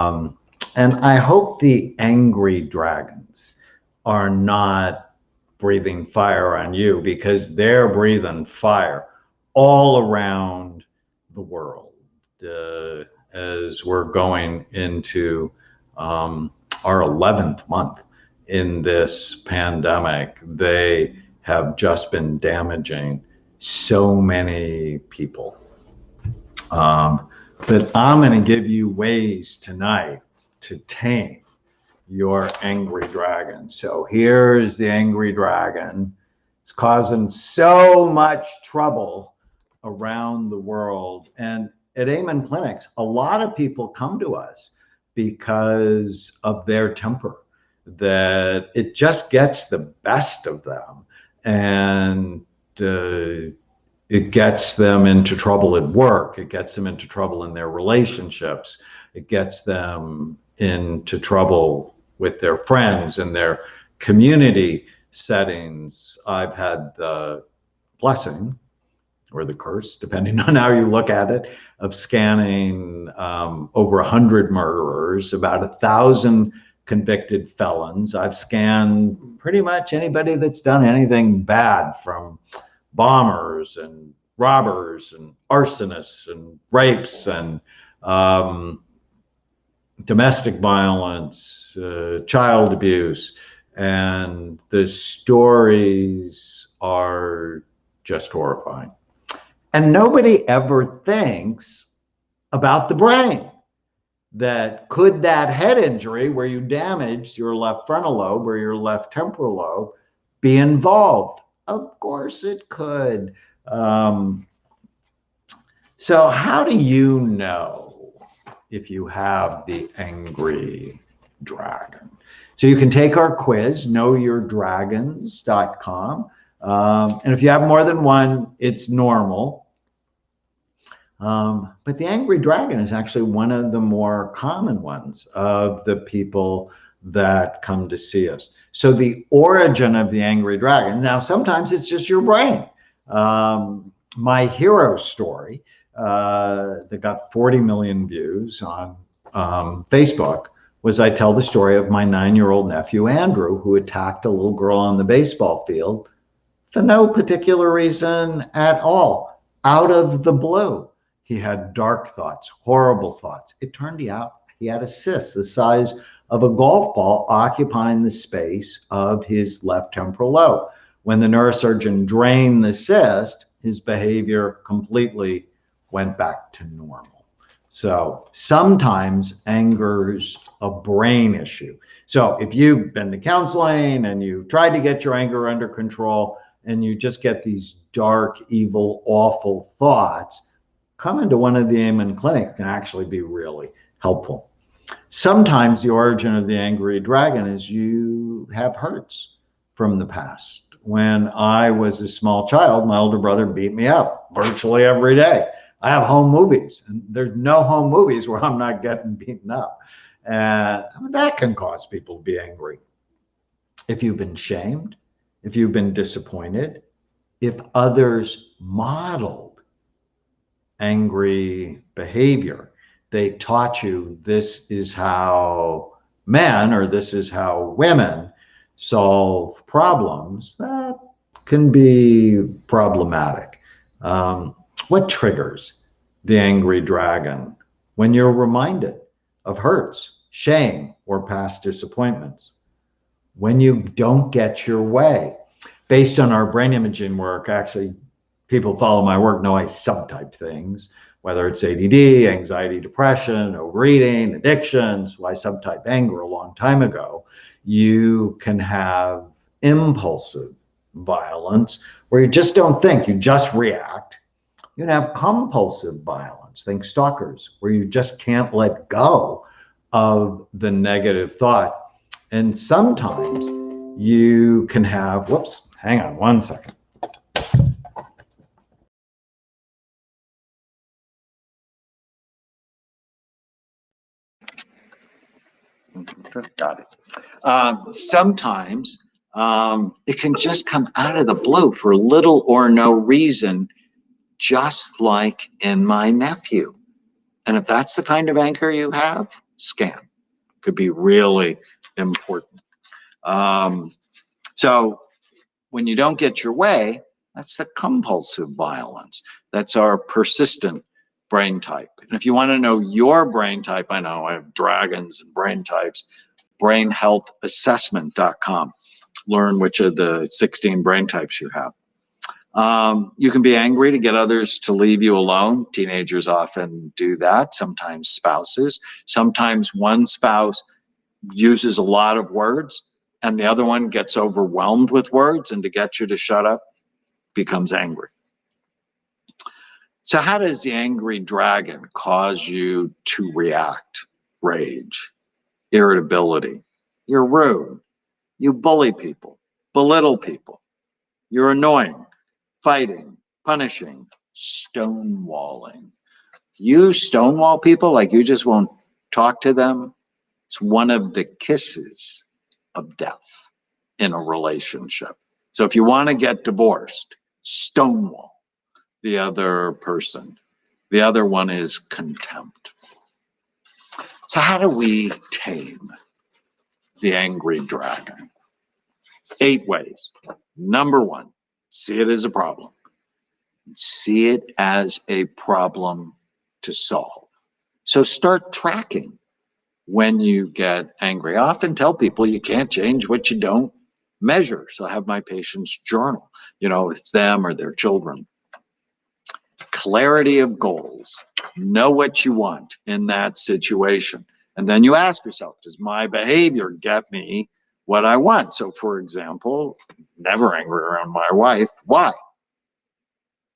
And I hope the angry dragons are not breathing fire on you, because they're breathing fire all around the world. As we're going into our 11th month in this pandemic, they have just been damaging so many people. But I'm going to give you ways tonight to tame your angry dragon. So here's the angry dragon. It's causing so much trouble around the world. And at Amen Clinics, a lot of people come to us because of their temper, that it just gets the best of them. And it gets them into trouble at work. It gets them into trouble in their relationships. It gets them into trouble with their friends and their community settings. I've had the blessing, or the curse, depending on how you look at it, of scanning over 100 murderers, about 1,000 convicted felons. I've scanned pretty much anybody that's done anything bad, from bombers and robbers and arsonists and rapes and domestic violence, child abuse, and the stories are just horrifying. And nobody ever thinks about the brain. That could that head injury where you damaged your left frontal lobe or your left temporal lobe be involved? Of course it could. So how do you know if you have the angry dragon? So you can take our quiz, knowyourdragons.com. And if you have more than one, it's normal. But the angry dragon is actually one of the more common ones of the people that come to see us. So the origin of the angry dragon, now sometimes it's just your brain. My hero story that got 40 million views on Facebook was, I tell the story of my 9-year-old nephew, Andrew, who attacked a little girl on the baseball field for no particular reason at all, out of the blue. He had dark thoughts, horrible thoughts. It turned out he had a cyst the size of a golf ball occupying the space of his left temporal lobe. When the neurosurgeon drained the cyst, his behavior completely went back to normal. So sometimes anger's a brain issue. So if you've been to counseling and you tried to get your anger under control and you just get these dark, evil, awful thoughts, coming to one of the Amen clinics can actually be really helpful. Sometimes the origin of the angry dragon is you have hurts from the past. When I was a small child, my older brother beat me up virtually every day. I have home movies, and there's no home movies where I'm not getting beaten up. And that can cause people to be angry. If you've been shamed, if you've been disappointed, if others modeled angry behavior, they taught you this is how men or this is how women solve problems, that can be problematic. What triggers the angry dragon? When you're reminded of hurts, shame, or past disappointments. When you don't get your way. Based on our brain imaging work, actually, people follow my work know I subtype things, whether it's ADD, anxiety, depression, overeating, addictions. So I subtype anger a long time ago. You can have impulsive violence where you just don't think, you just react. You can have compulsive violence, think stalkers, where you just can't let go of the negative thought. And sometimes you can have, whoops, hang on one second. Got it. Sometimes it can just come out of the blue for little or no reason, just like in my nephew. And if that's the kind of anger you have, scan. Could be really important. So when you don't get your way, that's the compulsive violence. That's our persistent brain type. And if you want to know your brain type, I know I have dragons and brain types, brainhealthassessment.com. Learn which of the 16 brain types you have. You can be angry to get others to leave you alone. Teenagers often do that, sometimes spouses. Sometimes one spouse uses a lot of words and the other one gets overwhelmed with words, and to get you to shut up, becomes angry. So how does the angry dragon cause you to react? Rage, irritability. You're rude. You bully people, belittle people. You're annoying, fighting, punishing, stonewalling. You stonewall people like you just won't talk to them. It's one of the kisses of death in a relationship. So if you want to get divorced, stonewall the other person. The other one is contempt. So how do we tame the angry dragon? 8 ways. Number 1, see it as a problem. See it as a problem to solve. So start tracking when you get angry. I often tell people you can't change what you don't measure. So I have my patients journal, it's them or their children. Clarity of goals. Know what you want in that situation. And then you ask yourself, does my behavior get me what I want? So for example, never angry around my wife. Why?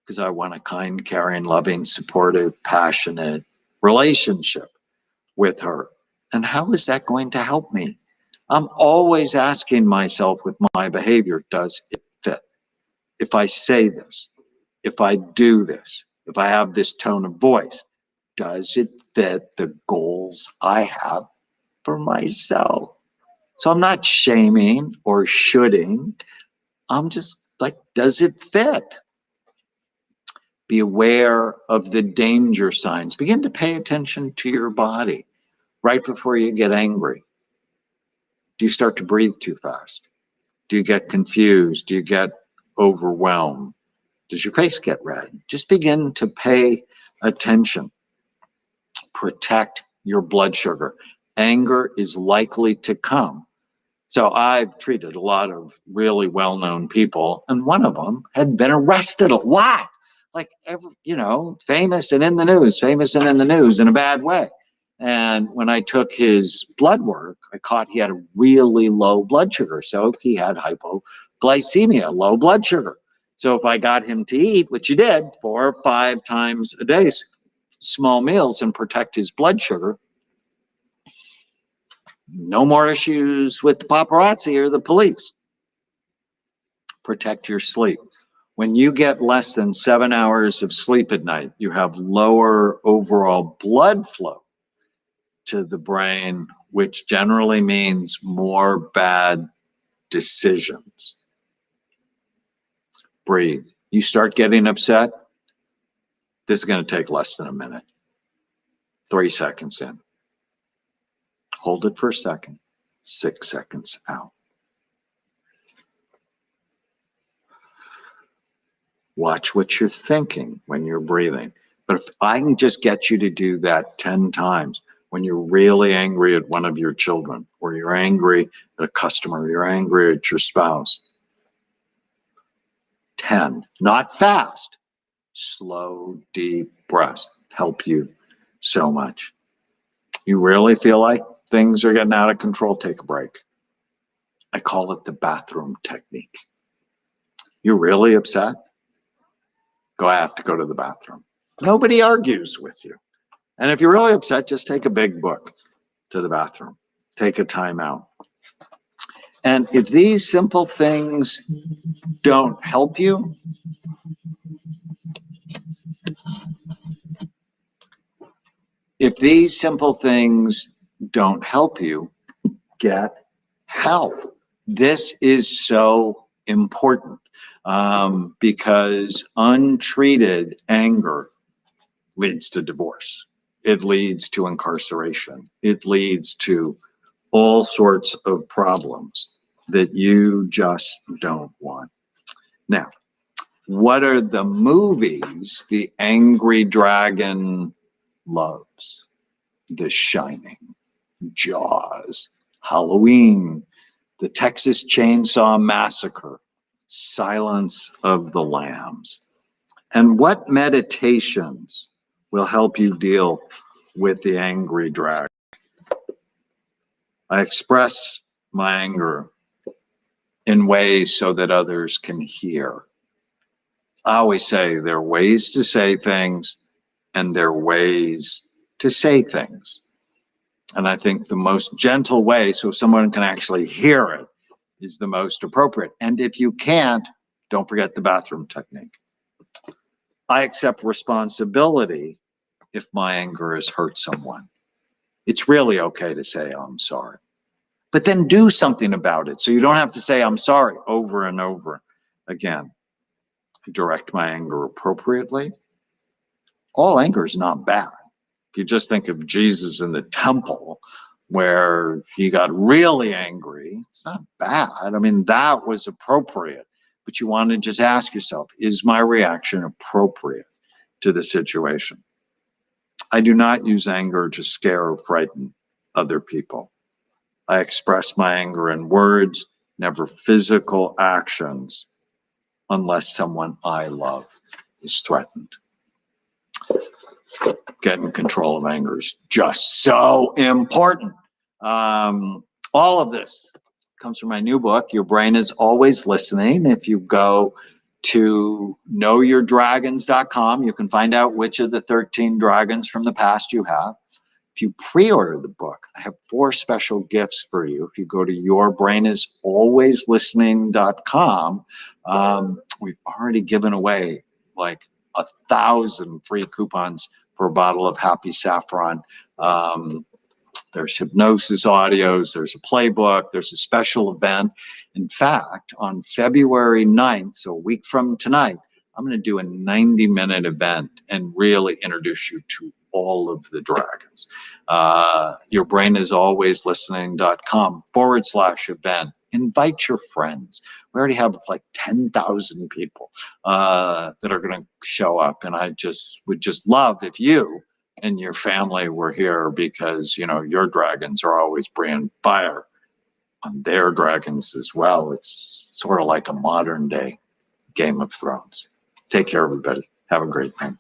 Because I want a kind, caring, loving, supportive, passionate relationship with her. And how is that going to help me? I'm always asking myself with my behavior, does it fit? If I say this, if I do this, if I have this tone of voice, does it fit the goals I have for myself? So I'm not shaming or shoulding. I'm just like, does it fit? Be aware of the danger signs. Begin to pay attention to your body right before you get angry. Do you start to breathe too fast? Do you get confused? Do you get overwhelmed? Does your face get red? Just begin to pay attention. Protect your blood sugar. Anger is likely to come. So I've treated a lot of really well-known people, and one of them had been arrested a lot. Like, famous and in the news in a bad way. And when I took his blood work, I caught he had a really low blood sugar. So he had hypoglycemia, low blood sugar. So if I got him to eat, which he did 4 or 5 times a day, small meals, and protect his blood sugar, no more issues with the paparazzi or the police. Protect your sleep. When you get less than 7 hours of sleep at night, you have lower overall blood flow to the brain, which generally means more bad decisions. Breathe. You start getting upset, this is going to take less than a minute. 3 seconds in. Hold it for a second. 6 seconds out. Watch what you're thinking when you're breathing. But if I can just get you to do that 10 times, when you're really angry at one of your children, or you're angry at a customer, you're angry at your spouse. 10, not fast, slow, deep breaths help you so much. You really feel like things are getting out of control, take a break. I call it the bathroom technique. You're really upset? I have to go to the bathroom. Nobody argues with you. And if you're really upset, just take a big book to the bathroom. Take a time out. And if these simple things don't help you, get help. This is so important because untreated anger leads to divorce. it leads to incarceration. It leads to all sorts of problems that you just don't want. Now, what are the movies the angry dragon loves? The Shining, Jaws, Halloween, the Texas Chainsaw Massacre, Silence of the Lambs. And what meditations will help you deal with the angry dragon? I express my anger in ways so that others can hear. I always say there are ways to say things and there are ways to say things. And I think the most gentle way, so someone can actually hear it, is the most appropriate. And if you can't, don't forget the bathroom technique. I accept responsibility if my anger has hurt someone. It's really okay to say, I'm sorry. But then do something about it so you don't have to say, I'm sorry, over and over again. I direct my anger appropriately. All anger is not bad. If you just think of Jesus in the temple where he got really angry, it's not bad. I mean, that was appropriate. But you want to just ask yourself, is my reaction appropriate to the situation? I do not use anger to scare or frighten other people. I express my anger in words, never physical actions, unless someone I love is threatened. Getting control of anger is just so important. All of this comes from my new book, Your Brain is Always Listening. If you go to knowyourdragons.com, you can find out which of the 13 dragons from the past you have. If you pre-order the book, I have 4 special gifts for you. If you go to yourbrainisAlwaysListening.com, we've already given away like 1,000 free coupons for a bottle of Happy Saffron. There's hypnosis audios, there's a playbook, there's a special event. In fact, on February 9th, so a week from tonight, I'm going to do a 90-minute event and really introduce you to all of the dragons. yourbrainisAlwaysListening.com/event. Invite your friends. We already have like 10,000 people that are going to show up. And I would just love if you and your family were here, because, you know, your dragons are always bringing fire on their dragons as well. It's sort of like a modern day Game of Thrones. Take care, everybody. Have a great night.